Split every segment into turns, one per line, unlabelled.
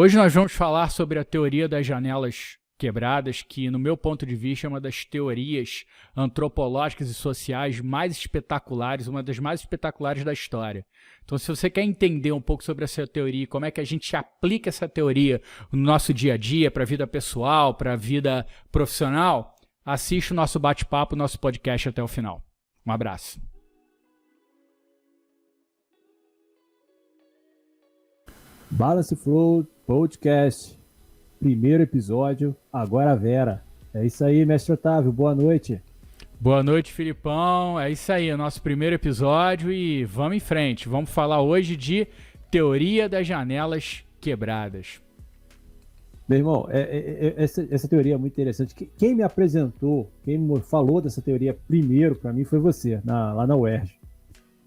Hoje nós vamos falar sobre a teoria das janelas quebradas, que, no meu ponto de vista, é uma das teorias antropológicas e sociais mais espetaculares, uma das mais espetaculares da história. Então, se você quer entender um pouco sobre essa teoria, como é que a gente aplica essa teoria no nosso dia a dia, para a vida pessoal, para a vida profissional, assiste o nosso bate-papo, o nosso podcast até o final. Um abraço.
Balance Flow Podcast, primeiro episódio, agora a Vera. É isso aí, mestre Otávio, boa noite.
Boa noite, Filipão. É isso aí, o nosso primeiro episódio e vamos em frente. Vamos falar hoje de teoria das janelas quebradas.
Meu irmão, essa teoria é muito interessante. Quem me apresentou, quem me falou dessa teoria primeiro para mim foi você, lá na UERJ.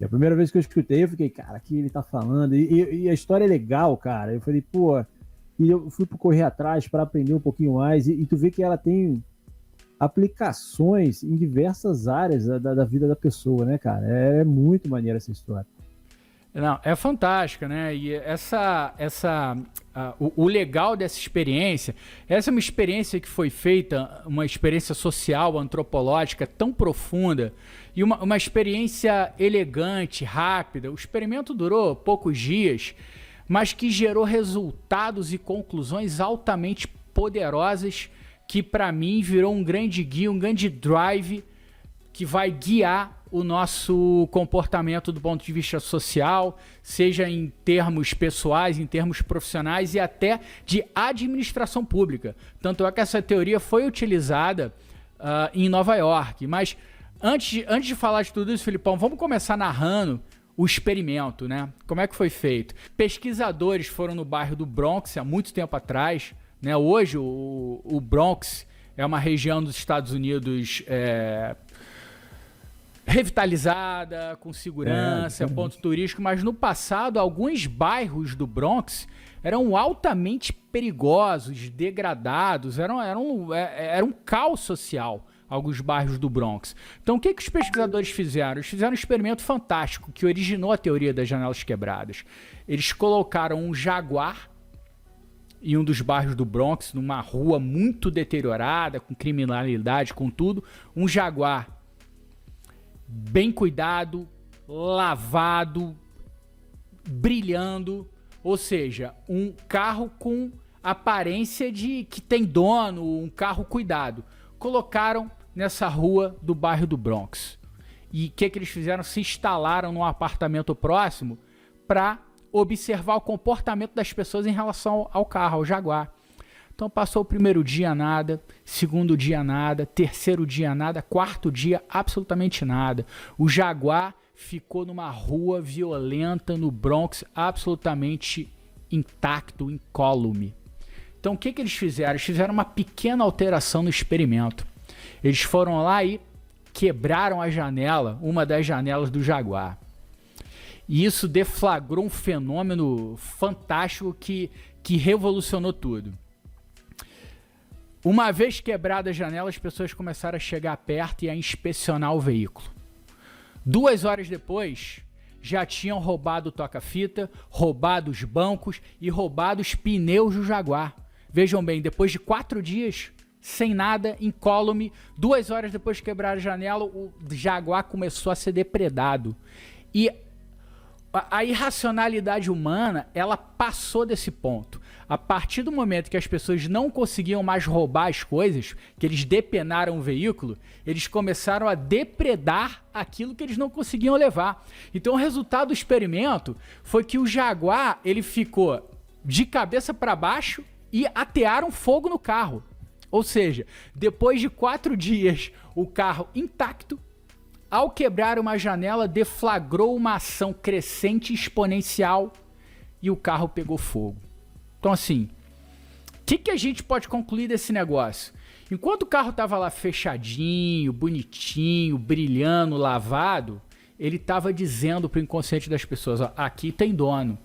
E a primeira vez que eu escutei, eu fiquei, cara, o que ele tá falando? E a história é legal, cara. Eu falei, pô, e eu fui correr atrás para aprender um pouquinho mais. E tu vê que ela tem aplicações em diversas áreas da vida da pessoa, né, cara? É muito maneira essa história.
Não, é fantástica, né? E o legal dessa experiência, essa é uma experiência que foi feita, uma experiência social, antropológica tão profunda e uma experiência elegante, rápida. O experimento durou poucos dias, mas que gerou resultados e conclusões altamente poderosas que, para mim, virou um grande guia, um grande drive que vai guiar o nosso comportamento do ponto de vista social, seja em termos pessoais, em termos profissionais e até de administração pública. Tanto é que essa teoria foi utilizada em Nova York. Mas antes de falar de tudo isso, Filipão, vamos começar narrando o experimento, né? Como é que foi feito? Pesquisadores foram no bairro do Bronx há muito tempo atrás, né? Hoje o Bronx é uma região dos Estados Unidos revitalizada, com segurança, ponto turístico, mas no passado alguns bairros do Bronx eram altamente perigosos, degradados, era um caos social, alguns bairros do Bronx. Então o que os pesquisadores fizeram? Eles fizeram um experimento fantástico que originou a teoria das janelas quebradas. Eles colocaram um jaguar em um dos bairros do Bronx, numa rua muito deteriorada, com criminalidade, com tudo, um jaguar bem cuidado, lavado, brilhando, ou seja, um carro com aparência de que tem dono, um carro cuidado. Colocaram nessa rua do bairro do Bronx. E o que eles fizeram? Se instalaram num apartamento próximo para observar o comportamento das pessoas em relação ao carro, ao Jaguar. Então passou o primeiro dia nada, segundo dia nada, terceiro dia nada, quarto dia absolutamente nada. O Jaguar ficou numa rua violenta no Bronx, absolutamente intacto, incólume. Então o que eles fizeram? Eles fizeram uma pequena alteração no experimento. Eles foram lá e quebraram a janela, uma das janelas do Jaguar. E isso deflagrou um fenômeno fantástico que revolucionou tudo. Uma vez quebrada a janela, as pessoas começaram a chegar perto e a inspecionar o veículo. 2 horas depois, já tinham roubado o toca-fita, roubado os bancos e roubado os pneus do Jaguar. Vejam bem, depois de 4 dias, sem nada, incólume, 2 horas depois de quebrar a janela, o Jaguar começou a ser depredado. E a irracionalidade humana, ela passou desse ponto. A partir do momento que as pessoas não conseguiam mais roubar as coisas, que eles depenaram o veículo, eles começaram a depredar aquilo que eles não conseguiam levar. Então o resultado do experimento foi que o Jaguar, ele ficou de cabeça para baixo e atearam fogo no carro. Ou seja, depois de 4 dias, o carro intacto, ao quebrar uma janela, deflagrou uma ação crescente exponencial e o carro pegou fogo. Então, assim, o que a gente pode concluir desse negócio? Enquanto o carro estava lá fechadinho, bonitinho, brilhando, lavado, ele estava dizendo para o inconsciente das pessoas, ó, aqui tem dono.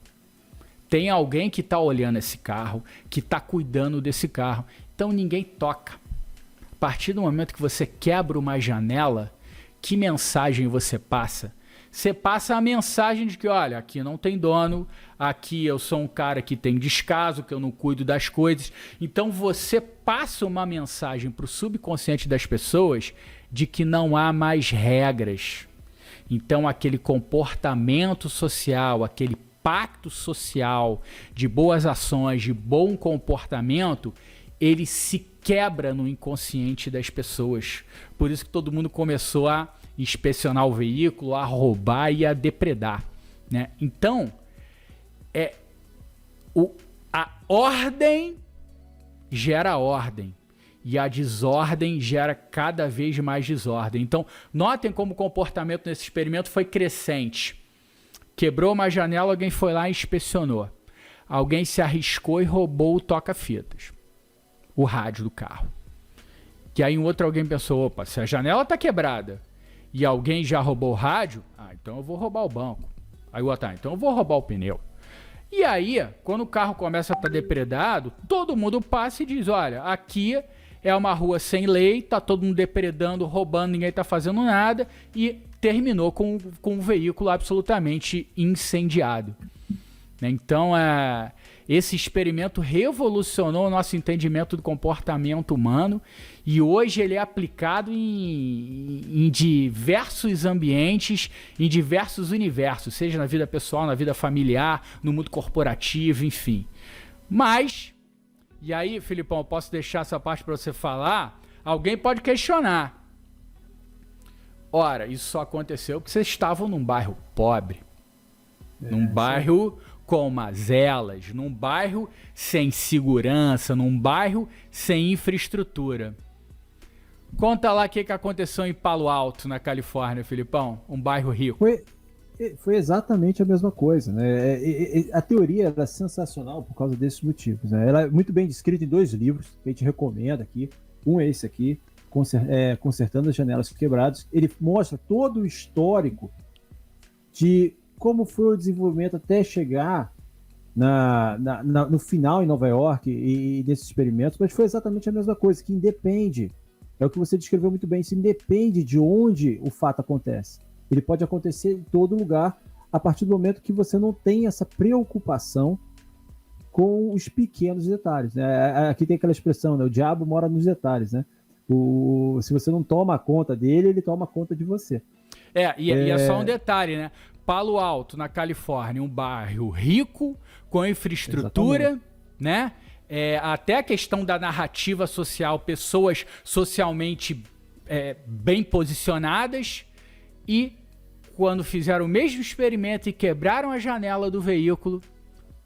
Tem alguém que está olhando esse carro, que está cuidando desse carro. Então ninguém toca. A partir do momento que você quebra uma janela, que mensagem você passa? você passa a mensagem de que, olha, aqui não tem dono, aqui eu sou um cara que tem descaso, que eu não cuido das coisas. Então você passa uma mensagem para o subconsciente das pessoas de que não há mais regras. Então aquele comportamento social, aquele pacto social de boas ações, de bom comportamento, ele se quebra no inconsciente das pessoas. Por isso que todo mundo começou a inspecionar o veículo, a roubar e a depredar, né? Então, a ordem gera ordem e a desordem gera cada vez mais desordem. Então, notem como o comportamento nesse experimento foi crescente. Quebrou uma janela, alguém foi lá e inspecionou. Alguém se arriscou e roubou o toca-fitas, o rádio do carro. Que aí um outro alguém pensou, opa, se a janela tá quebrada e alguém já roubou o rádio, então eu vou roubar o banco. Aí o outro, então eu vou roubar o pneu. E aí, quando o carro começa a estar depredado, todo mundo passa e diz, olha, aqui é uma rua sem lei, tá todo mundo depredando, roubando, ninguém tá fazendo nada, e terminou com um veículo absolutamente incendiado. Então, esse experimento revolucionou o nosso entendimento do comportamento humano e hoje ele é aplicado em diversos ambientes, em diversos universos, seja na vida pessoal, na vida familiar, no mundo corporativo, enfim. Mas, e aí, Filipão, eu posso deixar essa parte para você falar? Alguém pode questionar. Ora, isso só aconteceu porque vocês estavam num bairro pobre, num bairro com mazelas, num bairro sem segurança, num bairro sem infraestrutura. Conta lá o que aconteceu em Palo Alto, na Califórnia, Filipão, um bairro rico.
Foi exatamente a mesma coisa, né? A teoria era sensacional por causa desses motivos, né? Ela é muito bem descrita em 2 livros que a gente recomenda aqui. Um é esse aqui, Consertando as Janelas Quebradas. Ele mostra todo o histórico de como foi o desenvolvimento até chegar no final em Nova York e desses experimentos, mas foi exatamente a mesma coisa, que independe, é o que você descreveu muito bem, isso independe de onde o fato acontece. Ele pode acontecer em todo lugar, a partir do momento que você não tem essa preocupação com os pequenos detalhes, né? Aqui tem aquela expressão, né? O diabo mora nos detalhes, né? Se você não toma conta dele, ele toma conta de você.
E é só um detalhe, né? Palo Alto, na Califórnia, um bairro rico, com infraestrutura, exatamente, né? Até a questão da narrativa social, pessoas socialmente bem posicionadas, e quando fizeram o mesmo experimento e quebraram a janela do veículo,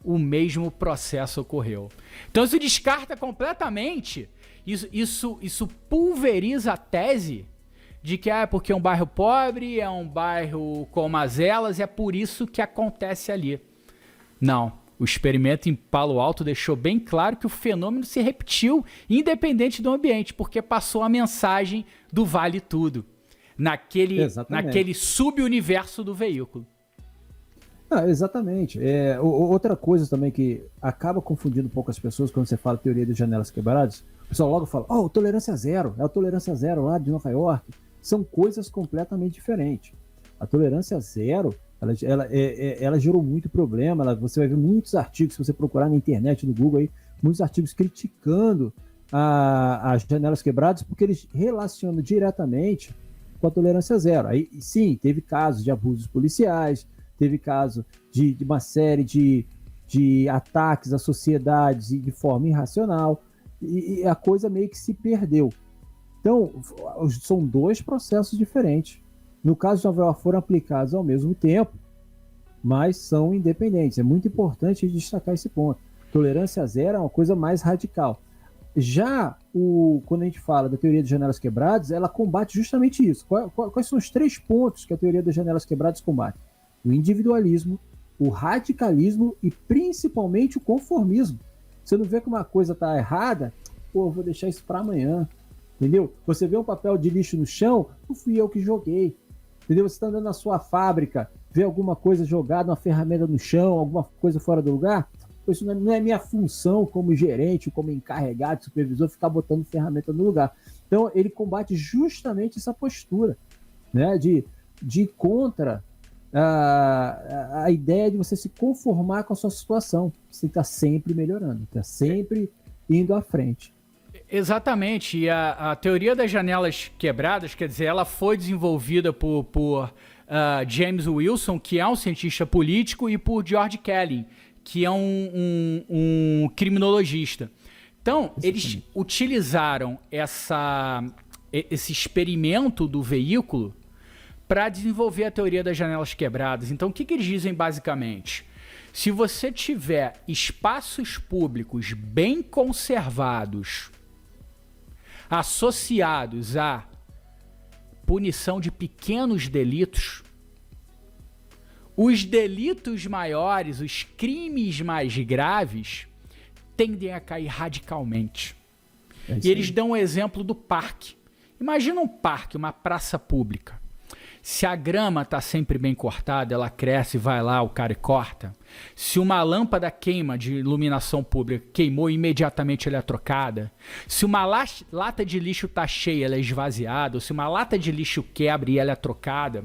o mesmo processo ocorreu. Então isso descarta completamente, isso pulveriza a tese de que é porque é um bairro pobre, é um bairro com mazelas, é por isso que acontece ali. Não, o experimento em Palo Alto deixou bem claro que o fenômeno se repetiu, independente do ambiente, porque passou a mensagem do vale tudo, naquele subuniverso do veículo.
Exatamente. Outra coisa também que acaba confundindo um pouco as pessoas quando você fala teoria de janelas quebradas, o pessoal logo fala, tolerância zero, é a tolerância zero lá de Nova York. São coisas completamente diferentes. A tolerância zero, ela gerou muito problema. Você vai ver muitos artigos, se você procurar na internet, no Google, aí, muitos artigos criticando as janelas quebradas, porque eles relacionam diretamente com a tolerância zero. Aí, sim, teve casos de abusos policiais, teve caso de uma série de ataques à sociedade de forma irracional, e a coisa meio que se perdeu. Então, são 2 processos diferentes. No caso de Nova York, foram aplicados ao mesmo tempo, mas são independentes. É muito importante destacar esse ponto. Tolerância zero é uma coisa mais radical. Já quando a gente fala da teoria das janelas quebradas, ela combate justamente isso. Quais são os 3 pontos que a teoria das janelas quebradas combate? O individualismo, o radicalismo e principalmente o conformismo. Você não vê que uma coisa está errada, eu vou deixar isso para amanhã. Entendeu? Você vê um papel de lixo no chão, não fui eu que joguei. Entendeu? Você está andando na sua fábrica, vê alguma coisa jogada, uma ferramenta no chão, alguma coisa fora do lugar, isso não é minha função como gerente, como encarregado, supervisor, ficar botando ferramenta no lugar. Então, ele combate justamente essa postura, né, de contra a ideia de você se conformar com a sua situação. Você está sempre melhorando, está sempre indo à frente.
Exatamente, e a teoria das janelas quebradas, quer dizer, ela foi desenvolvida por James Wilson, que é um cientista político, e por George Kelly, que é um criminologista. Então, eles utilizaram esse experimento do veículo para desenvolver a teoria das janelas quebradas. Então, o que eles dizem basicamente? Se você tiver espaços públicos bem conservados, associados à punição de pequenos delitos, os delitos maiores, os crimes mais graves, tendem a cair radicalmente. E eles dão um exemplo do parque. Imagina um parque, uma praça pública. Se a grama está sempre bem cortada, ela cresce, vai lá, o cara corta. Se uma lâmpada queima de iluminação pública, queimou, imediatamente ela é trocada. Se uma lata de lixo está cheia, ela é esvaziada. Ou se uma lata de lixo quebra e ela é trocada.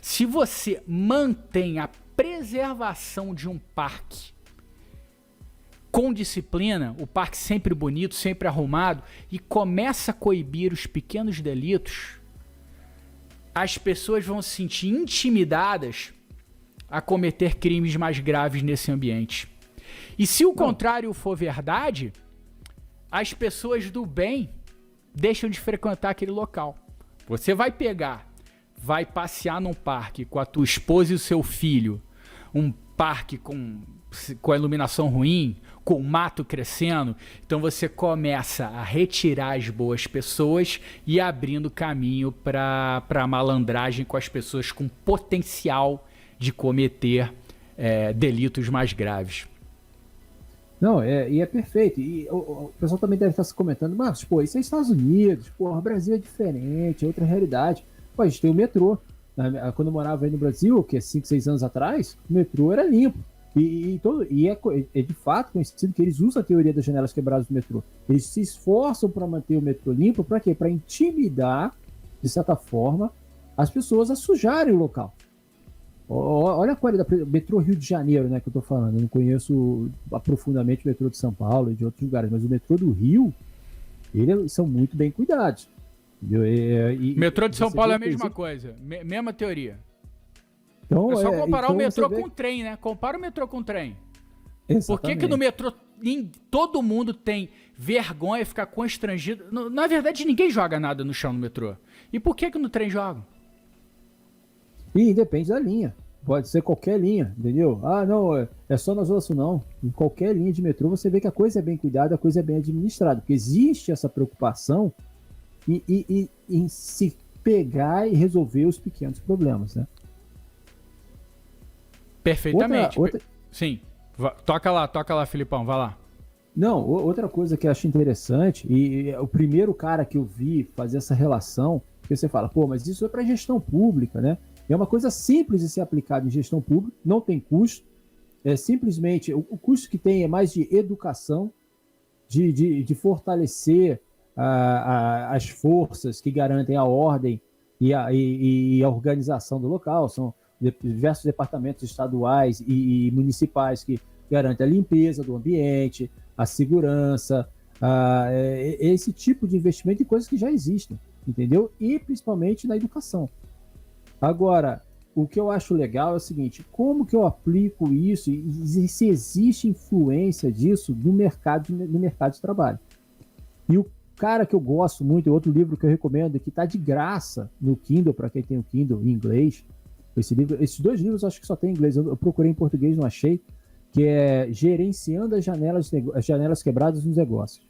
Se você mantém a preservação de um parque com disciplina, o parque sempre bonito, sempre arrumado, e começa a coibir os pequenos delitos, as pessoas vão se sentir intimidadas a cometer crimes mais graves nesse ambiente. E se o contrário for verdade, as pessoas do bem deixam de frequentar aquele local. Você vai passear num parque com a tua esposa e o seu filho, um parque com a iluminação ruim, com o mato crescendo, então você começa a retirar as boas pessoas e abrindo caminho para a malandragem com as pessoas com potencial de cometer delitos mais graves.
Não, e é perfeito. E o pessoal também deve estar se comentando, mas, pô, isso é Estados Unidos, pô, o Brasil é diferente, é outra realidade. Pô, a gente tem o metrô. Quando eu morava aí no Brasil, que é 5, 6 anos atrás, o metrô era limpo. E é de fato conhecido que eles usam a teoria das janelas quebradas do metrô. Eles se esforçam para manter o metrô limpo, para quê? Para intimidar, de certa forma, as pessoas a sujarem o local. Olha a qualidade do metrô Rio de Janeiro, né, que eu tô falando. Eu não conheço profundamente o metrô de São Paulo e de outros lugares, mas o metrô do Rio, eles são muito bem cuidados.
Metrô de São Paulo é a mesma coisa, mesma teoria. Então, é só comparar o metrô com o trem, né? Compara o metrô com o trem. Exatamente. Por que no metrô todo mundo tem vergonha e fica constrangido? Na verdade, ninguém joga nada no chão no metrô. E por que no trem jogam?
E depende da linha. Pode ser qualquer linha, entendeu? Ah, não, é só na Zona Sul, não. Em qualquer linha de metrô você vê que a coisa é bem cuidada, a coisa é bem administrada. Porque existe essa preocupação em se pegar e resolver os pequenos problemas, né?
Perfeitamente. Sim. Toca lá, Filipão, vai lá.
Não, outra coisa que eu acho interessante, e o primeiro cara que eu vi fazer essa relação, porque você fala, pô, mas isso é para gestão pública, né? É uma coisa simples de ser aplicada em gestão pública, não tem custo, é simplesmente, o custo que tem é mais de educação, de fortalecer as forças que garantem a ordem e a organização do local, são diversos departamentos estaduais e municipais que garantem a limpeza do ambiente, a segurança, esse tipo de investimento em coisas que já existem, entendeu? E principalmente na educação. Agora, o que eu acho legal é o seguinte, como que eu aplico isso e se existe influência disso no mercado de trabalho? E o cara que eu gosto muito, outro livro que eu recomendo, que está de graça no Kindle, para quem tem o Kindle em inglês, esses 2 livros acho que só tem em inglês, eu procurei em português, não achei, que é Gerenciando as Janelas Quebradas nos Negócios,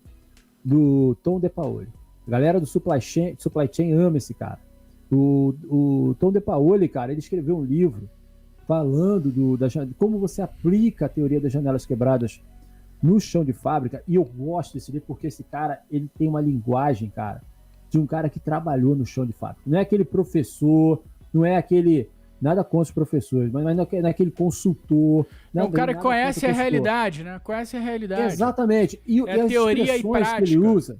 do Tom DePaoli. A galera do Supply Chain ama esse cara. O Tom DePaoli, cara, ele escreveu um livro falando de como você aplica a teoria das janelas quebradas no chão de fábrica, e eu gosto desse livro porque esse cara, ele tem uma linguagem, cara, de um cara que trabalhou no chão de fábrica. Não é aquele professor, não é aquele... Nada contra os professores, mas não é aquele consultor.
O cara que conhece a realidade, né? Conhece a realidade.
Exatamente. E as
teoria e prática.
Que ele usa.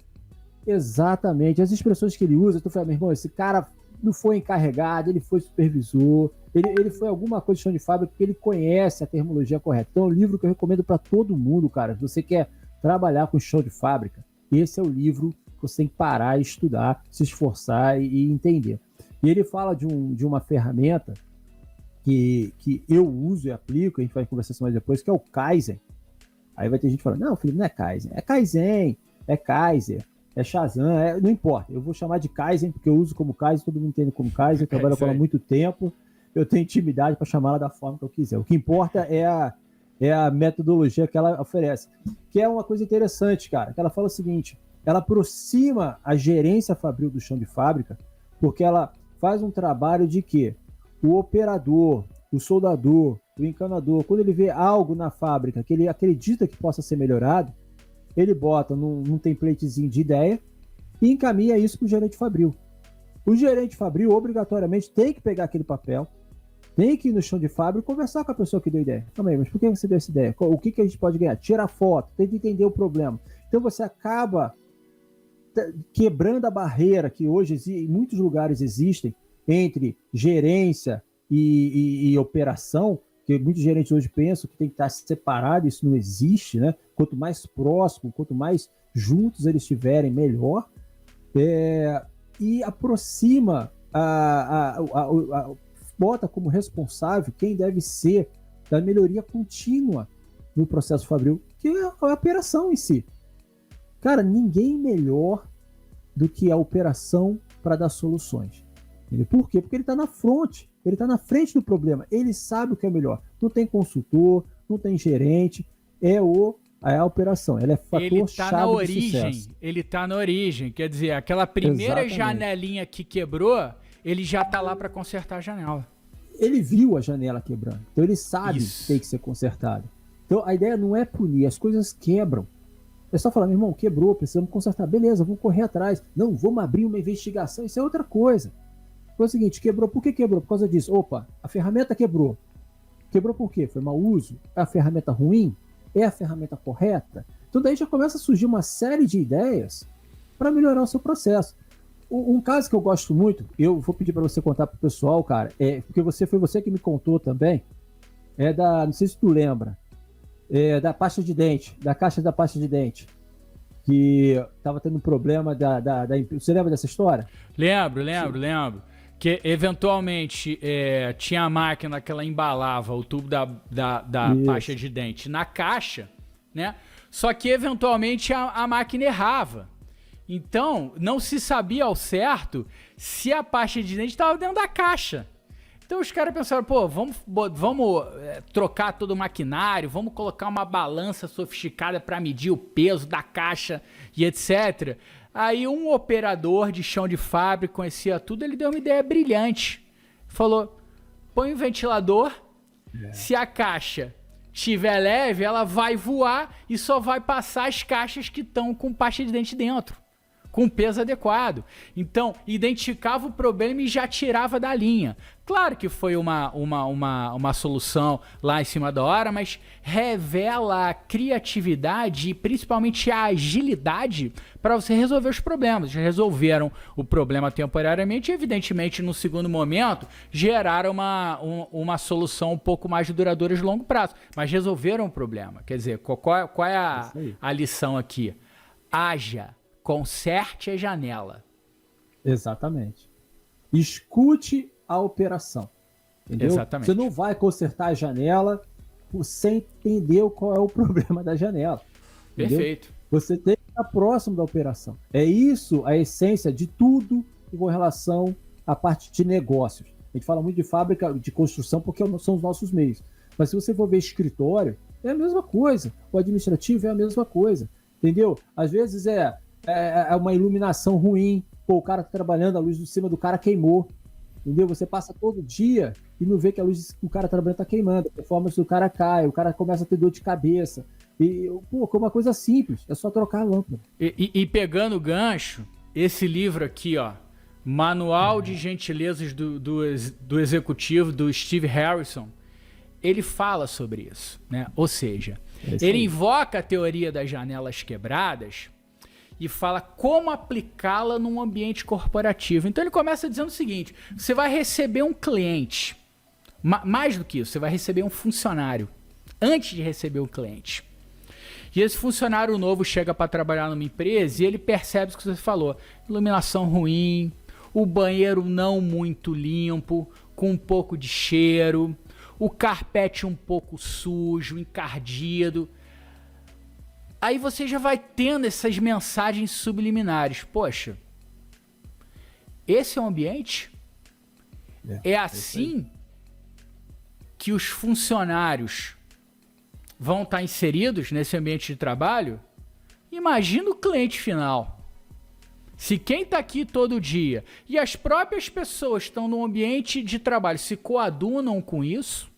Exatamente. As expressões que ele usa, tu fala, meu irmão, esse cara não foi encarregado, ele foi supervisor, Ele foi alguma coisa de chão de fábrica porque ele conhece a terminologia correta. Então é um livro que eu recomendo para todo mundo, cara. Se você quer trabalhar com chão de fábrica, esse é o livro que você tem que parar e estudar, se esforçar e entender. E ele fala de uma ferramenta que eu uso e aplico, a gente vai conversar isso mais depois, que é o Kaizen. Aí vai ter gente falando, não, Felipe, não é Kaizen, é Kaizen, é Kaiser, é Shazam, não importa, eu vou chamar de Kaizen, porque eu uso como Kaizen, todo mundo entende como Kaizen, eu trabalho com ela há muito tempo, eu tenho intimidade para chamar ela da forma que eu quiser. O que importa é a metodologia que ela oferece, que é uma coisa interessante, cara, que ela fala o seguinte, ela aproxima a gerência fabril do chão de fábrica, porque ela faz um trabalho de que o operador, o soldador, o encanador, quando ele vê algo na fábrica que ele acredita que possa ser melhorado, ele bota num templatezinho de ideia e encaminha isso para o gerente fabril. O gerente fabril, obrigatoriamente, tem que pegar aquele papel, tem que ir no chão de fábrica e conversar com a pessoa que deu a ideia. Calma aí, mas por que você deu essa ideia? O que a gente pode ganhar? Tira foto, tem que entender o problema. Então você acaba quebrando a barreira que hoje em muitos lugares existem entre gerência e operação, que muitos gerentes hoje pensam que tem que estar separado, isso não existe, né? Quanto mais próximo, quanto mais juntos eles estiverem, melhor. E aproxima, bota como responsável quem deve ser da melhoria contínua no processo fabril, que é a operação em si. Cara, ninguém melhor do que a operação para dar soluções. Por quê? Porque ele está na fronte, ele está na frente do problema, ele sabe o que é melhor. Não tem consultor, não tem gerente, é a operação, ela é fator-chave do sucesso.
Ele está na origem, quer dizer, aquela primeira janelinha que quebrou, ele já está lá para consertar a janela.
Ele viu a janela quebrando, então ele sabe que tem que ser consertado. Então a ideia não é punir, as coisas quebram. É só falar, meu irmão, quebrou, precisamos consertar. Beleza, vamos correr atrás. Não, vamos abrir uma investigação, isso é outra coisa. Foi o seguinte, quebrou, por que quebrou? Por causa disso. Opa, a ferramenta quebrou. Quebrou por quê? Foi mau uso? É a ferramenta ruim? É a ferramenta correta? Então daí já começa a surgir uma série de ideias para melhorar o seu processo. Um caso que eu gosto muito, eu vou pedir para você contar para o pessoal, cara, porque foi você que me contou também, não sei se tu lembra, da pasta de dente, da caixa da pasta de dente, que estava tendo um problema Você lembra dessa história?
Lembro. Que eventualmente tinha a máquina que ela embalava o tubo da pasta de dente na caixa, né? Só que eventualmente a máquina errava. Então, não se sabia ao certo se a pasta de dente estava dentro da caixa. Então os caras pensaram, pô, vamos trocar todo o maquinário, vamos colocar uma balança sofisticada para medir o peso da caixa e etc. Aí um operador de chão de fábrica conhecia tudo, ele deu uma ideia brilhante. Falou, põe um ventilador, se a caixa estiver leve, ela vai voar e só vai passar as caixas que estão com pasta de dente dentro, com peso adequado. Então, identificava o problema e já tirava da linha. Claro que foi uma solução lá em cima da hora, mas revela a criatividade e principalmente a agilidade para você resolver os problemas. Já resolveram o problema temporariamente e, evidentemente, no segundo momento, geraram uma solução um pouco mais duradoura de longo prazo. Mas resolveram o problema. Quer dizer, qual é a lição aqui? Conserte a janela.
Exatamente. Escute a operação. Entendeu?
Exatamente.
Você não vai consertar a janela sem entender qual é o problema da janela. Entendeu?
Perfeito.
Você tem que estar próximo da operação. É isso a essência de tudo com relação à parte de negócios. A gente fala muito de fábrica, de construção, porque são os nossos meios. Mas se você for ver escritório, é a mesma coisa. O administrativo é a mesma coisa. Entendeu? Às vezes é uma iluminação ruim. Pô, o cara tá trabalhando, a luz de cima do cara queimou. Entendeu? Você passa todo dia e não vê que a luz que o cara trabalhando tá queimando. A performance do cara cai, o cara começa a ter dor de cabeça. E, pô, é uma coisa simples, é só trocar a lâmpada.
E pegando o gancho, esse livro aqui, ó, Manual de Gentilezas do Executivo, do Steve Harrison, ele fala sobre isso, né? Ou seja, ele invoca a teoria das janelas quebradas e fala como aplicá-la num ambiente corporativo. Então ele começa dizendo o seguinte, você vai receber um cliente, Mais do que isso, você vai receber um funcionário antes de receber o cliente. E esse funcionário novo chega para trabalhar numa empresa e ele percebe o que você falou. Iluminação ruim, o banheiro não muito limpo, com um pouco de cheiro, o carpete um pouco sujo, encardido. Aí você já vai tendo essas mensagens subliminares. Poxa, esse é o ambiente? É assim que os funcionários vão estar inseridos nesse ambiente de trabalho? Imagina o cliente final. Se quem está aqui todo dia e as próprias pessoas estão no ambiente de trabalho se coadunam com isso,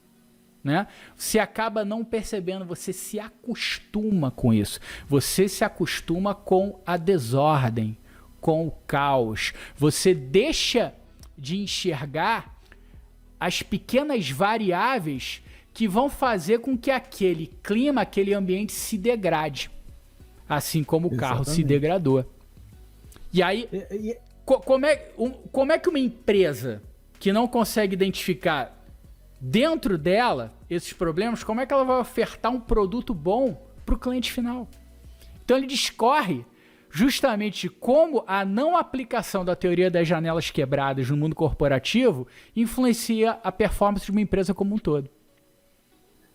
né? Você acaba não percebendo, você se acostuma com isso. Você se acostuma com a desordem, com o caos. Você deixa de enxergar as pequenas variáveis que vão fazer com que aquele clima, aquele ambiente se degrade. Assim como o carro se degradou. E aí, como é que uma empresa que não consegue identificar dentro dela esses problemas, como é que ela vai ofertar um produto bom para o cliente final? Então ele discorre justamente como a não aplicação da teoria das janelas quebradas no mundo corporativo influencia a performance de uma empresa como um todo.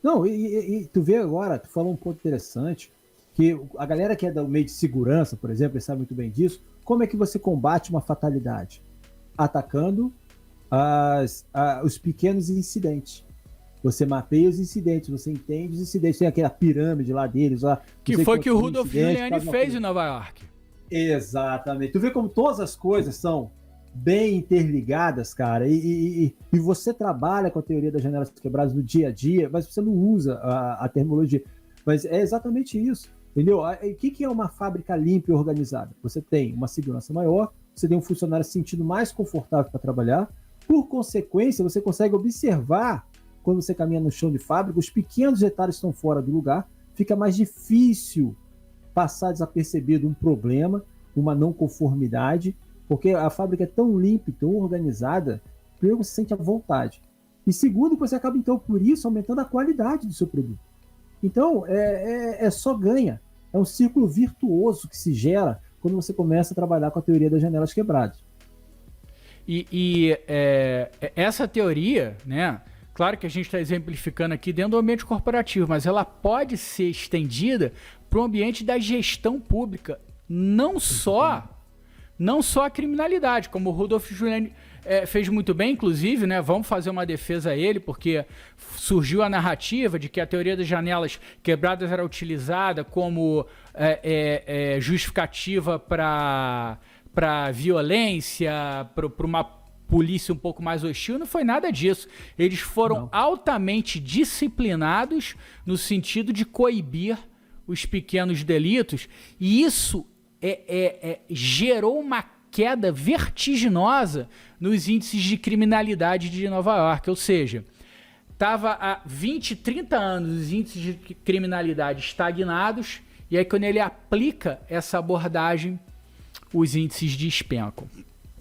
Não, e tu vê agora, tu falou um ponto interessante, que a galera que é do meio de segurança, por exemplo, sabe muito bem disso. Como é que você combate uma fatalidade? Atacando os pequenos incidentes. Você mapeia os incidentes, você entende os incidentes. Tem aquela pirâmide lá deles. Lá,
que foi que o Rudolf Giuliani fez em Nova York.
Exatamente. Tu vê como todas as coisas são bem interligadas, cara, e você trabalha com a teoria das janelas quebradas no dia a dia, mas você não usa a terminologia. Mas é exatamente isso, entendeu? O que é uma fábrica limpa e organizada? Você tem uma segurança maior, você tem um funcionário se sentindo mais confortável para trabalhar, por consequência, você consegue observar, quando você caminha no chão de fábrica, os pequenos detalhes estão fora do lugar, fica mais difícil passar desapercebido um problema, uma não conformidade, porque a fábrica é tão limpa e tão organizada, primeiro você sente à vontade. E segundo, você acaba, então, por isso, aumentando a qualidade do seu produto. Então, é só ganha. É um círculo virtuoso que se gera quando você começa a trabalhar com a teoria das janelas quebradas.
Essa teoria, né? Claro que a gente está exemplificando aqui dentro do ambiente corporativo, mas ela pode ser estendida para o ambiente da gestão pública. Não só a criminalidade, como o Rudolf Giuliani fez muito bem, inclusive, né? Vamos fazer uma defesa a ele, porque surgiu a narrativa de que a teoria das janelas quebradas era utilizada como justificativa para violência, para uma polícia um pouco mais hostil. Não foi nada disso. Eles foram altamente disciplinados no sentido de coibir os pequenos delitos, e isso gerou uma queda vertiginosa nos índices de criminalidade de Nova York. Ou seja, estava há 20, 30 anos os índices de criminalidade estagnados, e aí quando ele aplica essa abordagem, os índices despencam.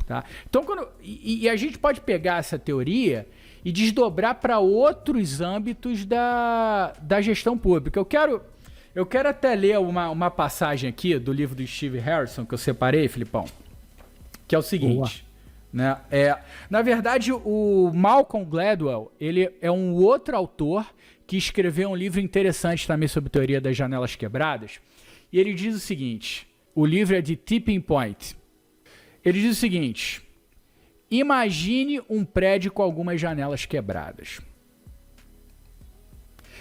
Tá? Então, e a gente pode pegar essa teoria e desdobrar para outros âmbitos da gestão pública. Eu quero até ler uma passagem aqui do livro do Steve Harrison, que eu separei, Filipão, que é o seguinte. Né? Na verdade, o Malcolm Gladwell, ele é um outro autor que escreveu um livro interessante também sobre teoria das janelas quebradas. E ele diz o seguinte, o livro é de Tipping Point. Ele diz o seguinte, imagine um prédio com algumas janelas quebradas.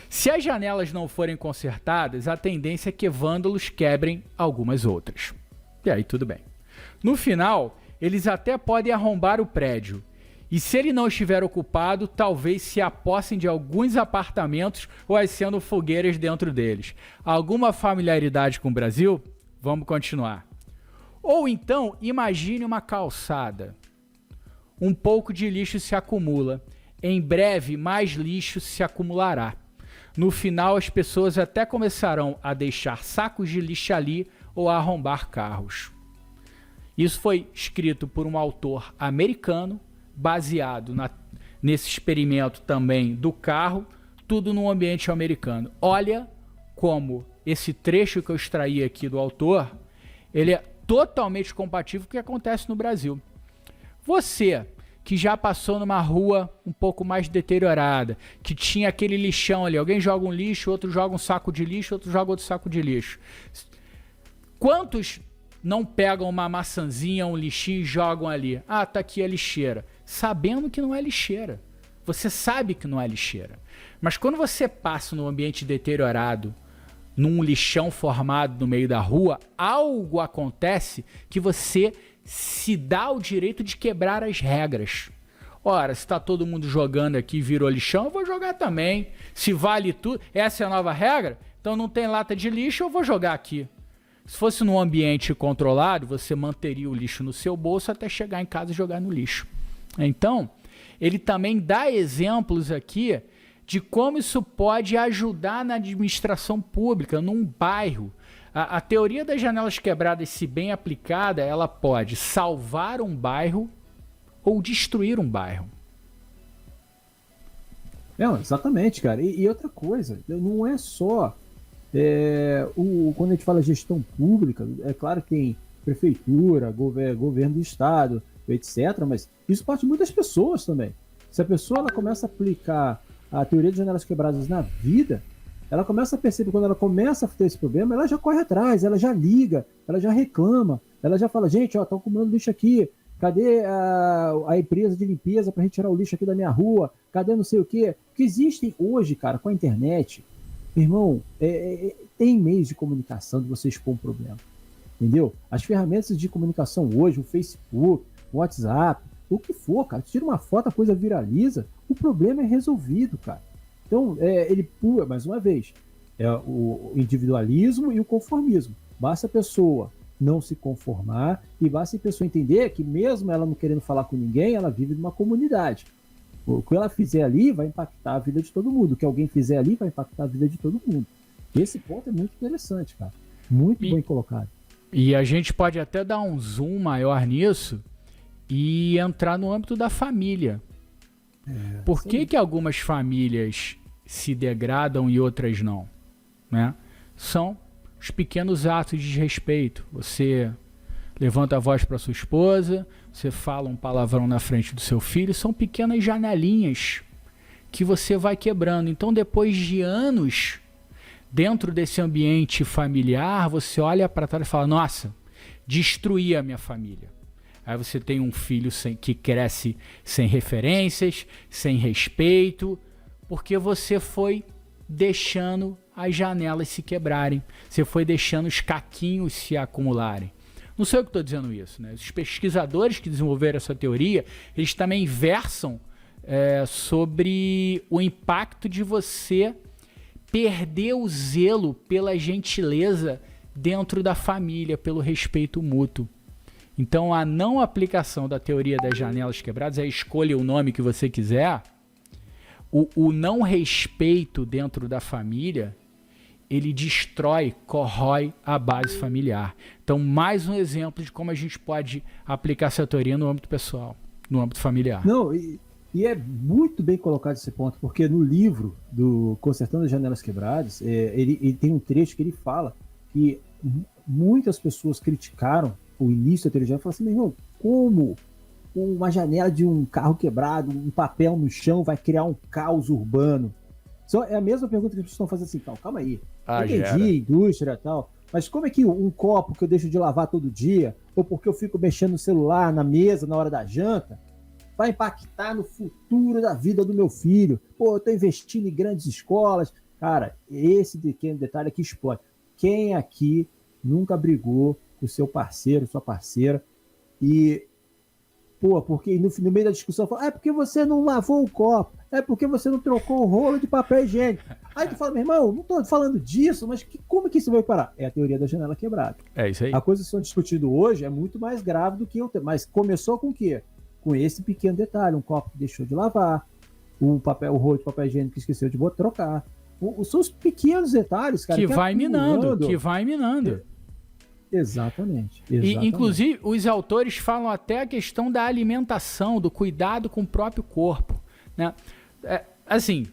Se as janelas não forem consertadas, a tendência é que vândalos quebrem algumas outras. E aí tudo bem. No final, eles até podem arrombar o prédio. E se ele não estiver ocupado, talvez se apossem de alguns apartamentos ou acendam fogueiras dentro deles. Alguma familiaridade com o Brasil? Vamos continuar. Ou então, imagine uma calçada. Um pouco de lixo se acumula. Em breve, mais lixo se acumulará. No final, as pessoas até começarão a deixar sacos de lixo ali ou a arrombar carros. Isso foi escrito por um autor americano, baseado nesse experimento também do carro, tudo no ambiente americano. Olha como esse trecho que eu extraí aqui do autor, ele é totalmente compatível com o que acontece no Brasil. Você que já passou numa rua um pouco mais deteriorada, que tinha aquele lixão ali, alguém joga um lixo, outro joga um saco de lixo, outro joga outro saco de lixo. Quantos não pegam uma maçãzinha, um lixinho e jogam ali? Ah, tá aqui a lixeira. Sabendo que não é lixeira. Você sabe que não é lixeira. Mas quando você passa num ambiente deteriorado, num lixão formado no meio da rua, algo acontece que você se dá o direito de quebrar as regras. Ora, se tá todo mundo jogando aqui e virou lixão, eu vou jogar também. Se vale tudo, essa é a nova regra, então não tem lata de lixo, eu vou jogar aqui. Se fosse num ambiente controlado, você manteria o lixo no seu bolso até chegar em casa e jogar no lixo. Então, ele também dá exemplos aqui de como isso pode ajudar na administração pública, num bairro. A teoria das janelas quebradas, se bem aplicada, ela pode salvar um bairro ou destruir um bairro.
Não, exatamente, cara. E outra coisa, não é só quando a gente fala gestão pública, é claro que tem prefeitura, governo do estado, etc., mas isso parte muito das pessoas também. Se a pessoa ela começa a aplicar a teoria de janelas quebradas na vida, ela começa a perceber, quando ela começa a ter esse problema, ela já corre atrás, ela já liga, ela já reclama, ela já fala, gente, ó, estão acumulando lixo aqui, cadê a empresa de limpeza para retirar o lixo aqui da minha rua, cadê não sei o quê? Porque existem hoje, cara, com a internet, irmão, tem meios de comunicação de você expor um problema, entendeu? As ferramentas de comunicação hoje, o Facebook, o WhatsApp, o que for, cara, tira uma foto, a coisa viraliza, o problema é resolvido, cara. Então, ele pula, mais uma vez, o individualismo e o conformismo. Basta a pessoa não se conformar e basta a pessoa entender que mesmo ela não querendo falar com ninguém, ela vive numa comunidade. O que ela fizer ali vai impactar a vida de todo mundo. O que alguém fizer ali vai impactar a vida de todo mundo. Esse ponto é muito interessante, cara. Muito bem colocado.
E a gente pode até dar um zoom maior nisso e entrar no âmbito da família. Por que algumas famílias se degradam e outras não? Né? São os pequenos atos de desrespeito. Você levanta a voz para sua esposa, você fala um palavrão na frente do seu filho, são pequenas janelinhas que você vai quebrando. Então, depois de anos dentro desse ambiente familiar, você olha para trás e fala, nossa, destruí a minha família. Aí você tem um filho que cresce sem referências, sem respeito, porque você foi deixando as janelas se quebrarem, você foi deixando os caquinhos se acumularem. Não sei o que estou dizendo isso, né? Os pesquisadores que desenvolveram essa teoria, eles também versam sobre o impacto de você perder o zelo pela gentileza dentro da família, pelo respeito mútuo. Então, a não aplicação da teoria das janelas quebradas, escolha o nome que você quiser, o não respeito dentro da família, ele destrói, corrói a base familiar. Então, mais um exemplo de como a gente pode aplicar essa teoria no âmbito pessoal, no âmbito familiar.
Não, e é muito bem colocado esse ponto, porque no livro do Consertando as Janelas Quebradas, ele tem um trecho que ele fala que muitas pessoas criticaram o início da teoria e falaram assim, meu irmão, como uma janela de um carro quebrado, um papel no chão vai criar um caos urbano? É a mesma pergunta que as pessoas estão fazendo assim, calma aí. Entendi, indústria e tal, mas como é que um copo que eu deixo de lavar todo dia, ou porque eu fico mexendo no celular, na mesa, na hora da janta, vai impactar no futuro da vida do meu filho? Pô, eu tô investindo em grandes escolas. Cara, esse pequeno detalhe aqui explode. Quem aqui nunca brigou com o seu parceiro, sua parceira, e porque no meio da discussão fala, porque você não lavou o copo, porque você não trocou o rolo de papel higiênico. Aí tu fala, meu irmão, não tô falando disso, mas como que isso vai parar? É a teoria da janela quebrada.
É isso aí.
A coisa que estão discutindo hoje é muito mais grave do que eu, mas começou com o quê? Com esse pequeno detalhe, um copo que deixou de lavar, o rolo de papel higiênico que esqueceu de trocar. São os pequenos detalhes, cara.
Que vai minando.
Exatamente.
E, inclusive, os autores falam até a questão da alimentação, do cuidado com o próprio corpo. né? Assim,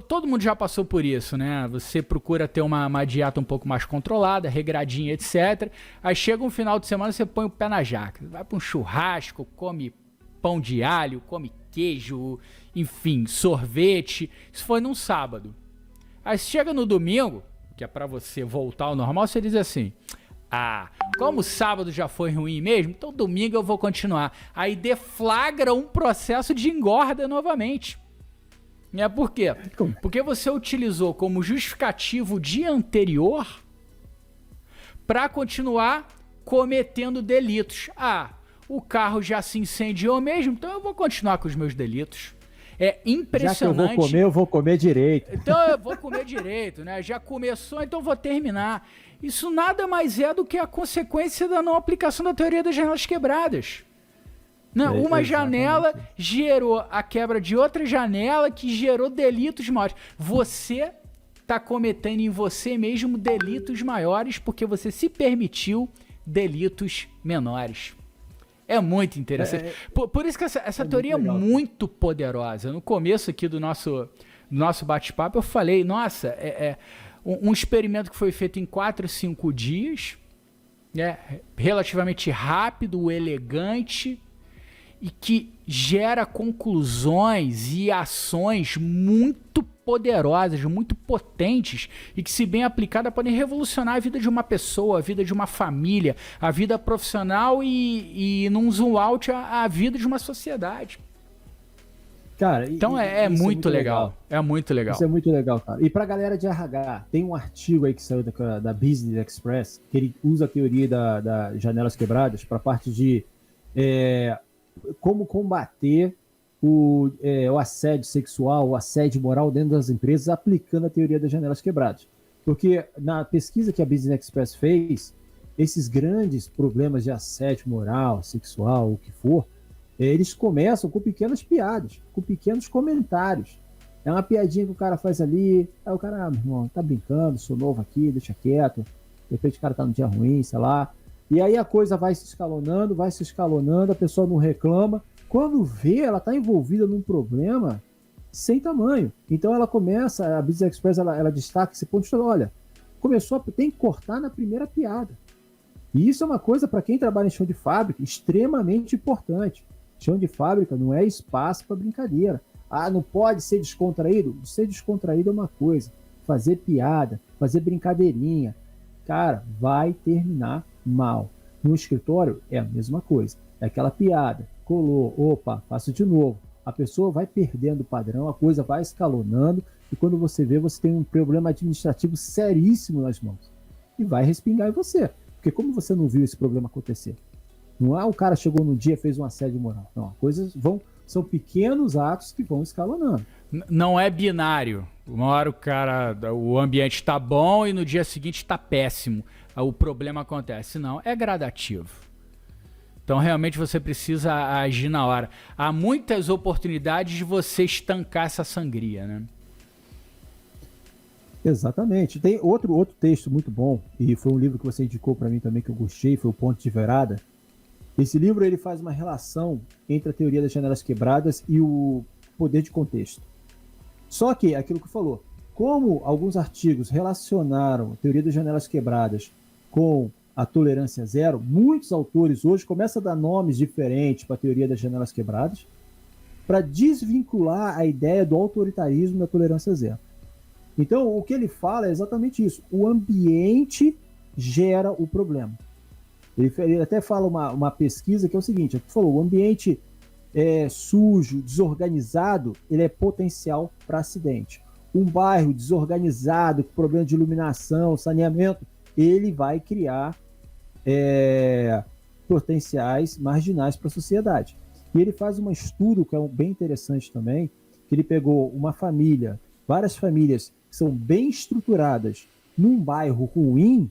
todo mundo já passou por isso, né? Você procura ter uma dieta um pouco mais controlada, regradinha, etc. Aí chega um final de semana, você põe o pé na jaca. Vai para um churrasco, come pão de alho, come queijo, enfim, sorvete. Isso foi num sábado. Aí chega no domingo, que é para você voltar ao normal, você diz assim: como o sábado já foi ruim mesmo, então domingo eu vou continuar. Aí deflagra um processo de engorda novamente. Por quê? Porque você utilizou como justificativo o dia anterior para continuar cometendo delitos. O carro já se incendiou mesmo, então eu vou continuar com os meus delitos. É impressionante.
Já que eu vou comer direito.
Então eu vou comer direito, né? Já começou, então eu vou terminar. Isso nada mais é do que a consequência da não aplicação da teoria das janelas quebradas. Não, uma janela gerou a quebra de outra janela que gerou delitos maiores. Você está cometendo em você mesmo delitos maiores porque você se permitiu delitos menores. É muito interessante. Por isso que essa teoria é muito poderosa. No começo aqui do nosso bate-papo eu falei, nossa, um experimento que foi feito em 4 ou 5 dias, relativamente rápido, elegante, e que gera conclusões e ações muito poderosas, muito potentes, e que, se bem aplicada, podem revolucionar a vida de uma pessoa, a vida de uma família, a vida profissional e num zoom out, a vida de uma sociedade.
Cara,
então é muito legal. É muito legal.
Isso é muito legal, cara. E pra galera de RH, tem um artigo aí que saiu da Business Express, que ele usa a teoria das janelas quebradas para a parte de como combater o assédio sexual, o assédio moral dentro das empresas, aplicando a teoria das janelas quebradas. Porque na pesquisa que a Business Express fez, esses grandes problemas de assédio moral, sexual, o que for, eles começam com pequenas piadas, com pequenos comentários. É uma piadinha que o cara faz ali, aí o cara, irmão, tá brincando, sou novo aqui, deixa quieto, de repente o cara tá num dia ruim, sei lá. E aí a coisa vai se escalonando, a pessoa não reclama. Quando vê, ela está envolvida num problema sem tamanho. Então ela começa, a Business Express, ela destaca esse ponto, olha, tem que cortar na primeira piada. E isso é uma coisa, para quem trabalha em chão de fábrica, extremamente importante. Chão de fábrica não é espaço para brincadeira. Não pode ser descontraído? Ser descontraído é uma coisa. Fazer piada, fazer brincadeirinha, cara, vai terminar mal. No escritório é a mesma coisa. É aquela piada, colou, opa, faço de novo. A pessoa vai perdendo o padrão, a coisa vai escalonando, e quando você vê, você tem um problema administrativo seríssimo nas mãos. E vai respingar em você. Porque como você não viu esse problema acontecer? Não é o cara chegou no dia e fez um assédio moral. Não, são pequenos atos que vão escalonando.
Não é binário. Uma hora o ambiente está bom e no dia seguinte está péssimo. O problema acontece. Não, é gradativo. Então realmente você precisa agir na hora. Há muitas oportunidades de você estancar essa sangria, né?
Exatamente. Tem outro texto muito bom, e foi um livro que você indicou para mim também que eu gostei, foi o Ponto de Virada. Esse livro ele faz uma relação entre a teoria das janelas quebradas e o poder de contexto. Só que, aquilo que falou, como alguns artigos relacionaram a teoria das janelas quebradas com a tolerância zero, muitos autores hoje começam a dar nomes diferentes para a teoria das janelas quebradas para desvincular a ideia do autoritarismo da tolerância zero. Então, o que ele fala é exatamente isso. O ambiente gera o problema. Ele até fala uma pesquisa que é o seguinte, ele falou, o ambiente sujo, desorganizado, ele é potencial para acidente. Um bairro desorganizado, com problema de iluminação, saneamento, ele vai criar potenciais marginais para a sociedade. E ele faz um estudo que é bem interessante também, que ele pegou uma família, várias famílias que são bem estruturadas num bairro ruim,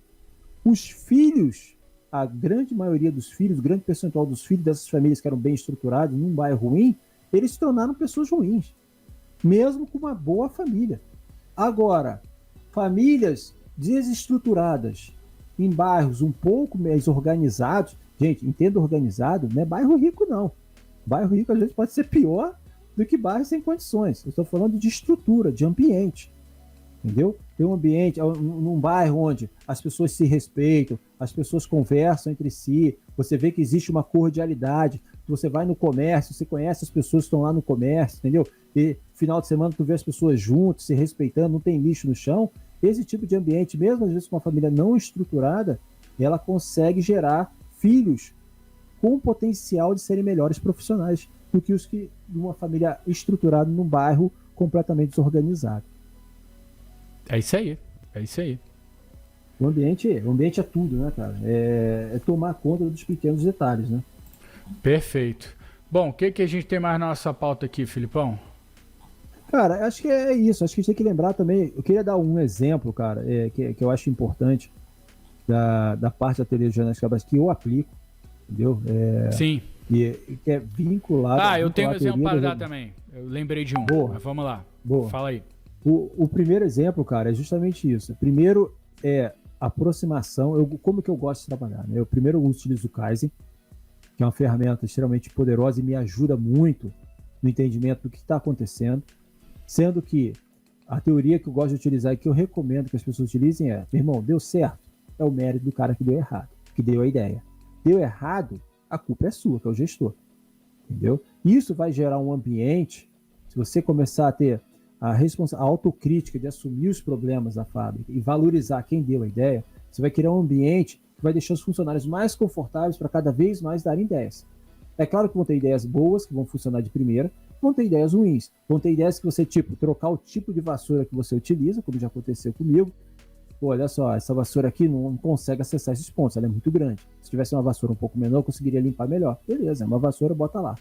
os filhos, a grande maioria dos filhos, o grande percentual dos filhos dessas famílias que eram bem estruturados num bairro ruim, eles se tornaram pessoas ruins, mesmo com uma boa família. Agora, famílias desestruturadas em bairros um pouco mais organizados, gente, entenda organizado, não é bairro rico não. Bairro rico às vezes pode ser pior do que bairros sem condições. Eu estou falando de estrutura, de ambiente. Entendeu? Tem um ambiente, num bairro onde as pessoas se respeitam, as pessoas conversam entre si, você vê que existe uma cordialidade, você vai no comércio, você conhece as pessoas que estão lá no comércio, entendeu? E final de semana tu vê as pessoas juntas, se respeitando, não tem lixo no chão. Esse tipo de ambiente, mesmo às vezes com uma família não estruturada, ela consegue gerar filhos com potencial de serem melhores profissionais do que os que de uma família estruturada num bairro completamente desorganizado.
É isso aí, é isso aí.
O ambiente é tudo, né, cara? É tomar conta dos pequenos detalhes, né?
Perfeito. Bom, o que a gente tem mais na nossa pauta aqui, Filipão?
Cara, acho que é isso. Acho que a gente tem que lembrar também. Eu queria dar um exemplo, cara, que eu acho importante da parte da teoria genética que eu aplico, entendeu?
Sim.
E que é vinculado.
Eu tenho um exemplo para dar também. Eu lembrei de um.
Boa.
Mas vamos lá.
Boa.
Fala aí.
O primeiro exemplo, cara, é justamente isso. Primeiro é aproximação. Como que eu gosto de trabalhar? Né? Eu primeiro utilizo o Kaizen, que é uma ferramenta extremamente poderosa e me ajuda muito no entendimento do que está acontecendo. Sendo que a teoria que eu gosto de utilizar e que eu recomendo que as pessoas utilizem meu irmão, deu certo, é o mérito do cara que deu errado, que deu a ideia. Deu errado, a culpa é sua, que é o gestor. Entendeu? Isso vai gerar um ambiente, se você começar a ter a autocrítica de assumir os problemas da fábrica e valorizar quem deu a ideia, você vai criar um ambiente que vai deixar os funcionários mais confortáveis para cada vez mais darem ideias. É claro que vão ter ideias boas, que vão funcionar de primeira, vão ter ideias ruins, vão ter ideias que você, trocar o tipo de vassoura que você utiliza, como já aconteceu comigo. Pô, olha só, essa vassoura aqui não consegue acessar esses pontos, ela é muito grande. Se tivesse uma vassoura um pouco menor, eu conseguiria limpar melhor. Beleza, é uma vassoura, bota lá.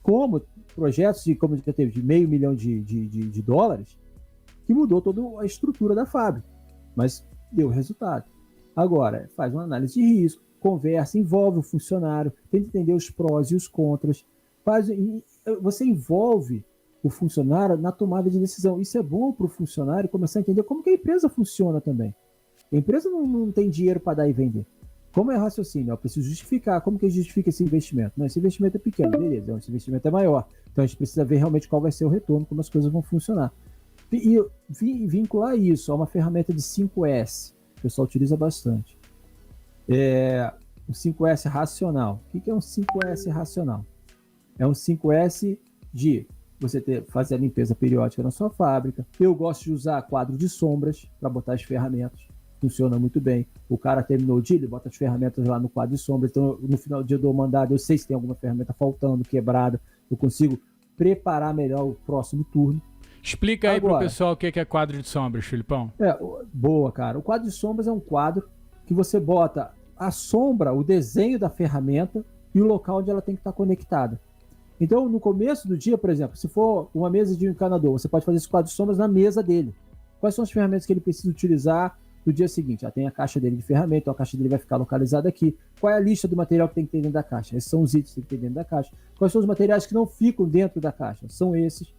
Como projetos como já teve, de $500 milhão de dólares, que mudou toda a estrutura da fábrica, mas deu resultado. Agora, faz uma análise de risco, conversa, envolve o funcionário, tenta entender os prós e os contras, você envolve o funcionário na tomada de decisão. Isso é bom para o funcionário começar a entender como que a empresa funciona também. A empresa não tem dinheiro para dar e vender. Como é raciocínio? Eu preciso justificar. Como que justifica esse investimento? Não, esse investimento é pequeno, beleza. Esse investimento é maior. Então a gente precisa ver realmente qual vai ser o retorno, como as coisas vão funcionar. E vincular isso a uma ferramenta de 5S, que o pessoal utiliza bastante. O 5S racional. O que é um 5S racional? É um 5S de você fazer a limpeza periódica na sua fábrica. Eu gosto de usar quadro de sombras para botar as ferramentas. Funciona muito bem. O cara terminou o dia, ele bota as ferramentas lá no quadro de sombras. Então, no final do dia eu dou mandado, eu sei se tem alguma ferramenta faltando, quebrada. Eu consigo preparar melhor o próximo turno.
Explica aí para o pessoal o que é quadro de sombras, Filipão.
Boa, cara. O quadro de sombras é um quadro que você bota a sombra, o desenho da ferramenta e o local onde ela tem que estar conectada. Então, no começo do dia, por exemplo, se for uma mesa de um encanador, você pode fazer esse quadro de sombras na mesa dele. Quais são as ferramentas que ele precisa utilizar no dia seguinte? Tem a caixa dele de ferramenta, a caixa dele vai ficar localizada aqui. Qual é a lista do material que tem que ter dentro da caixa? Esses são os itens que tem que ter dentro da caixa. Quais são os materiais que não ficam dentro da caixa? São esses.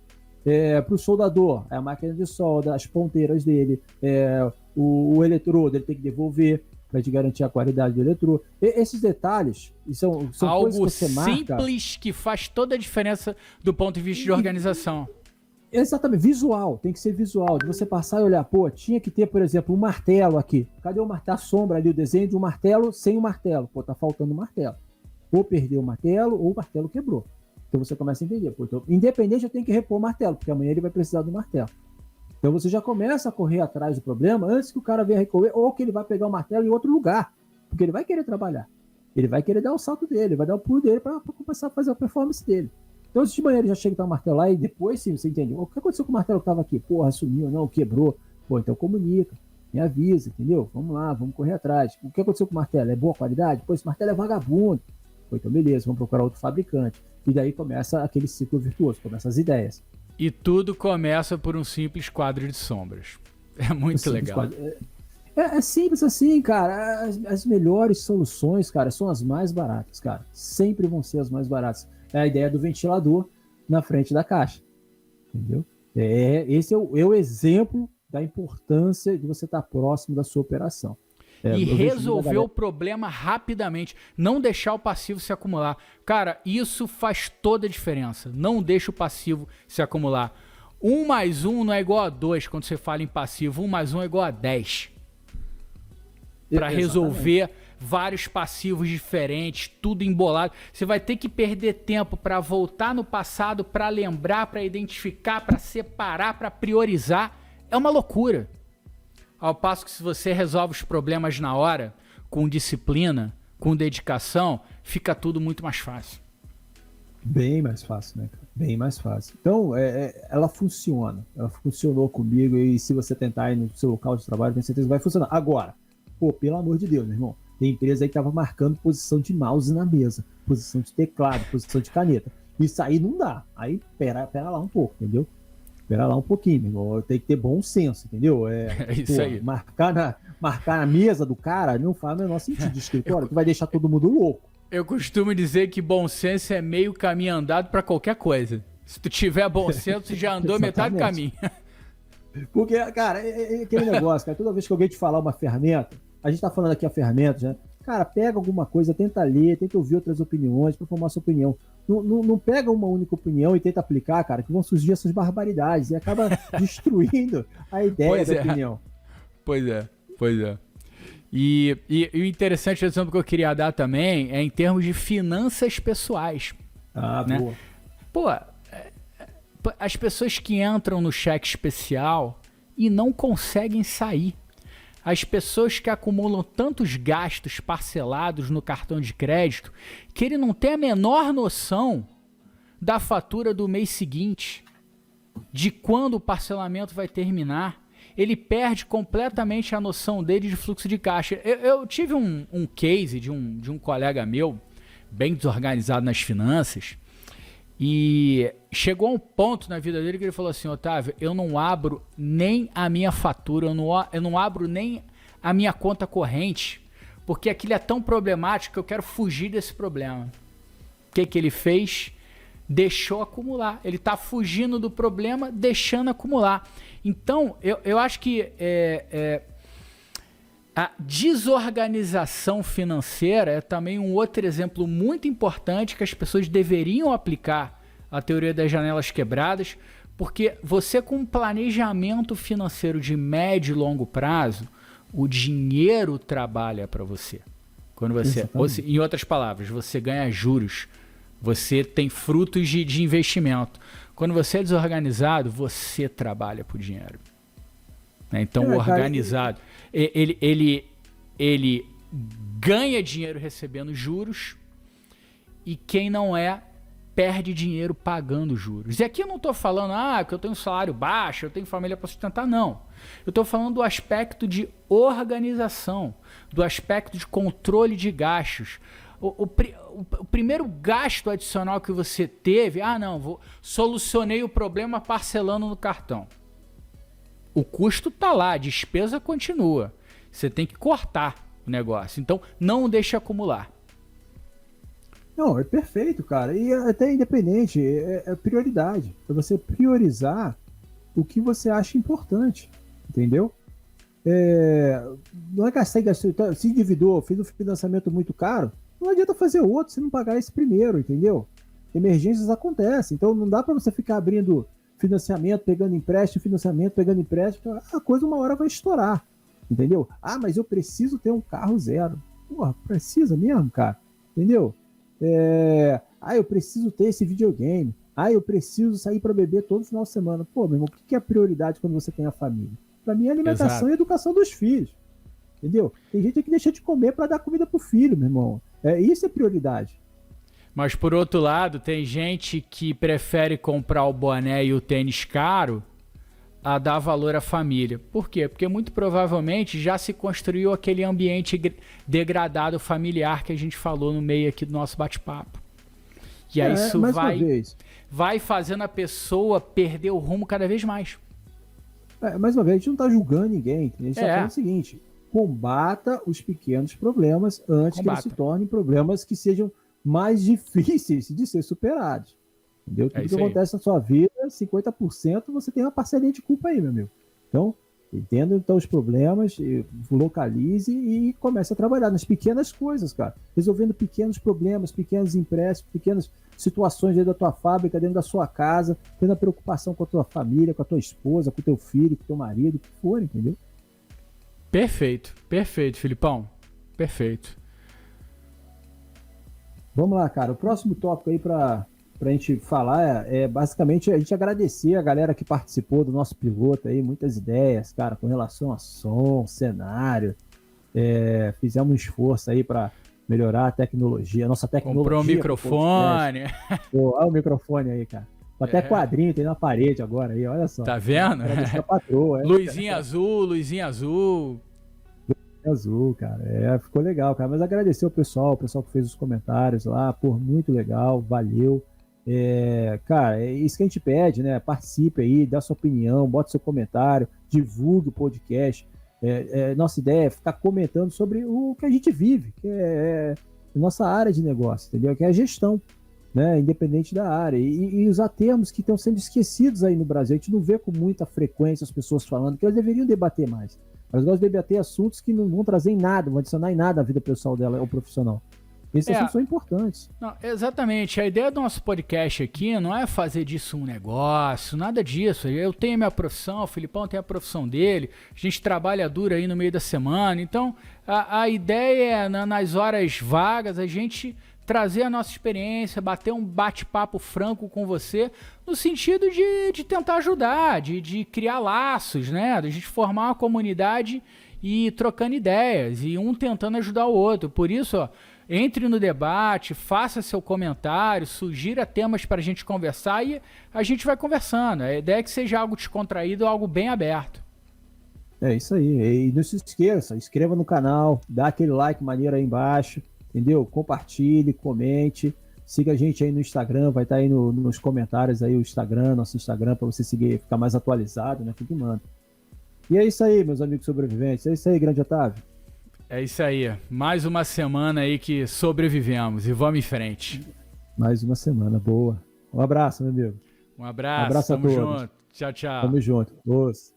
Para o soldador, a máquina de solda, as ponteiras dele, o eletrodo, ele tem que devolver para te garantir a qualidade do eletrodo. Esses detalhes são
algo
coisas que você marca.
Simples que faz toda a diferença do ponto de vista de organização.
Exatamente, visual, tem que ser visual, de você passar e olhar, tinha que ter, por exemplo, um martelo aqui. Cadê o martelo? A sombra ali, o desenho de um martelo sem o martelo. Tá faltando um martelo. Ou perdeu o martelo, ou o martelo quebrou. Então você começa a entender. Então, independente, eu tenho que repor o martelo, porque amanhã ele vai precisar do martelo. Então você já começa a correr atrás do problema antes que o cara venha recorrer, ou que ele vai pegar o martelo em outro lugar, porque ele vai querer trabalhar. Ele vai querer dar o salto dele, vai dar o pulo dele para começar a fazer a performance dele. Então, se de manhã ele já chega a dar o martelo lá e depois, sim, você entende. O que aconteceu com o martelo que estava aqui? Sumiu, não, quebrou. Então comunica, me avisa, entendeu? Vamos lá, vamos correr atrás. O que aconteceu com o martelo? É boa qualidade? Esse martelo é vagabundo. Então, beleza, vamos procurar outro fabricante. E daí começa aquele ciclo virtuoso, começam as ideias.
E tudo começa por um simples quadro de sombras. É muito legal.
É simples assim, cara. As melhores soluções, cara, são as mais baratas, cara. Sempre vão ser as mais baratas. É a ideia do ventilador na frente da caixa. Entendeu? Esse é o exemplo da importância de você estar próximo da sua operação.
e
eu vejo
resolver
muita
o problema rapidamente. Não deixar o passivo se acumular. Cara, isso faz toda a diferença. Não deixa o passivo se acumular. 1 mais 1 não é igual a 2 quando você fala em passivo. 1 mais 1 é igual a 10. Para resolver vários passivos diferentes, tudo embolado. Você vai ter que perder tempo para voltar no passado, para lembrar, para identificar, para separar, para priorizar. É uma loucura. Ao passo que se você resolve os problemas na hora, com disciplina, com dedicação, fica tudo muito mais fácil.
Bem mais fácil, né, cara? Bem mais fácil. Então, ela funciona. Ela funcionou comigo e se você tentar ir no seu local de trabalho, tenho certeza que vai funcionar. Agora, pô, pelo amor de Deus, meu irmão, tem empresa aí que tava marcando posição de mouse na mesa, posição de teclado, posição de caneta. Isso aí não dá. Aí, pera lá um pouco, entendeu? Espera lá um pouquinho, meu irmão. Tem que ter bom senso, entendeu?
É isso aí.
Marcar na mesa do cara não faz o menor sentido de escritório, que vai deixar todo mundo louco.
Eu costumo dizer que bom senso é meio caminho andado para qualquer coisa. Se tu tiver bom senso, você já andou metade do caminho.
Porque, cara, é aquele negócio, cara. Toda vez que alguém te falar uma ferramenta, a gente tá falando aqui a ferramenta, né? Cara, pega alguma coisa, tenta ler, tenta ouvir outras opiniões para formar sua opinião. Não pega uma única opinião e tenta aplicar, cara, que vão surgir essas barbaridades e acaba destruindo a ideia da opinião.
Pois é. E o interessante exemplo que eu queria dar também é em termos de finanças pessoais.
Ah,
né?
boa.
Pô, as pessoas que entram no cheque especial e não conseguem sair. As pessoas que acumulam tantos gastos parcelados no cartão de crédito que ele não tem a menor noção da fatura do mês seguinte, de quando o parcelamento vai terminar. Ele perde completamente a noção dele de fluxo de caixa. Eu tive um case de um colega meu, bem desorganizado nas finanças, e chegou a um ponto na vida dele que ele falou assim: Otávio, eu não abro nem a minha fatura, eu não abro nem a minha conta corrente, porque aquilo é tão problemático que eu quero fugir desse problema. O que ele fez? Deixou acumular. Ele está fugindo do problema, deixando acumular. Então, eu acho que a desorganização financeira é também um outro exemplo muito importante que as pessoas deveriam aplicar a teoria das janelas quebradas, porque você com um planejamento financeiro de médio e longo prazo, o dinheiro trabalha para você. Quando você, em outras palavras, você ganha juros, você tem frutos de investimento. Quando você é desorganizado, você trabalha para o dinheiro. Então, o organizado, ele ganha dinheiro recebendo juros e quem não é, perde dinheiro pagando juros. E aqui eu não estou falando que eu tenho um salário baixo, eu tenho família para sustentar, não. Eu estou falando do aspecto de organização, do aspecto de controle de gastos. O primeiro gasto adicional que você teve, solucionei o problema parcelando no cartão. O custo está lá, a despesa continua. Você tem que cortar o negócio. Então, não deixe acumular.
Não, é perfeito, cara. E até independente, é prioridade. É você priorizar o que você acha importante. Entendeu? Não é gastar, se endividou, fez um financiamento muito caro, não adianta fazer outro se não pagar esse primeiro, entendeu? Emergências acontecem, então não dá para você ficar abrindo financiamento, pegando empréstimo, a coisa uma hora vai estourar, entendeu? Mas eu preciso ter um carro zero. Porra, precisa mesmo, cara, entendeu? Eu preciso ter esse videogame, eu preciso sair para beber todo final de semana. Pô, meu irmão, o que é prioridade quando você tem a família? Para mim é alimentação
Exato.
E educação dos filhos, entendeu? Tem gente que deixa de comer para dar comida pro filho, meu irmão. Isso é prioridade.
Mas por outro lado, tem gente que prefere comprar o boné e o tênis caro a dar valor à família. Por quê? Porque muito provavelmente já se construiu aquele ambiente degradado familiar que a gente falou no meio aqui do nosso bate-papo. E aí isso vai fazendo a pessoa perder o rumo cada vez mais.
Mais uma vez, a gente não está julgando ninguém. A gente está falando o seguinte: combata os pequenos problemas antes que eles se tornem problemas que sejam mais difíceis de ser superados. Entendeu? Tudo que acontece na sua vida, 50% você tem uma parcelinha de culpa aí, meu amigo. Então, Entenda então os problemas, localize e comece a trabalhar nas pequenas coisas, cara. Resolvendo pequenos problemas, pequenos empréstimos, pequenas situações dentro da tua fábrica, dentro da sua casa, tendo a preocupação com a tua família, com a tua esposa, com o teu filho, com o teu marido, o que for, entendeu?
Perfeito, Filipão. Perfeito.
Vamos lá, cara. O próximo tópico aí pra gente falar é basicamente a gente agradecer a galera que participou do nosso piloto aí, muitas ideias, cara, com relação a som, cenário. Fizemos um esforço aí para melhorar a tecnologia, a nossa tecnologia.
Comprou um microfone.
Olha o microfone aí, cara. Até quadrinho tem na parede agora aí, olha só.
Tá vendo?
Patroa,
Luzinha azul.
Azul, cara. Ficou legal, cara. Mas agradecer o pessoal que fez os comentários lá, pô, muito legal, valeu. Cara, é isso que a gente pede, né? Participe aí, dá sua opinião, bota seu comentário, divulgue o podcast. Nossa ideia é ficar comentando sobre o que a gente vive, que é nossa área de negócio, entendeu? Que é a gestão, né? Independente da área. E usar termos que estão sendo esquecidos aí no Brasil. A gente não vê com muita frequência as pessoas falando que elas deveriam debater mais. Elas gostam de debater assuntos que não vão trazer em nada, vão adicionar em nada à vida pessoal dela ou profissional. Esses assuntos são importantes.
Não, exatamente. A ideia do nosso podcast aqui não é fazer disso um negócio, nada disso. Eu tenho a minha profissão, o Filipão tem a profissão dele, a gente trabalha duro aí no meio da semana. Então, a ideia é, nas horas vagas, a gente trazer a nossa experiência, bater um bate-papo franco com você, no sentido de tentar ajudar, de criar laços, né? De a gente formar uma comunidade e trocando ideias, e um tentando ajudar o outro. Por isso, ó, entre no debate, faça seu comentário, sugira temas para a gente conversar e a gente vai conversando. A ideia é que seja algo descontraído, algo bem aberto.
É isso aí. E não se esqueça, inscreva no canal, dá aquele like maneiro aí embaixo, entendeu? Compartilhe, comente, siga a gente aí no Instagram, vai estar aí nos comentários aí o Instagram, nosso Instagram, para você seguir, ficar mais atualizado, né? Tudo manda. E é isso aí, meus amigos sobreviventes. É isso aí, grande Otávio.
É isso aí. Mais uma semana aí que sobrevivemos e vamos em frente.
Mais uma semana, boa. Um abraço, meu amigo.
Um abraço a todos. Junto. Tchau, tchau.
Tamo junto. Os.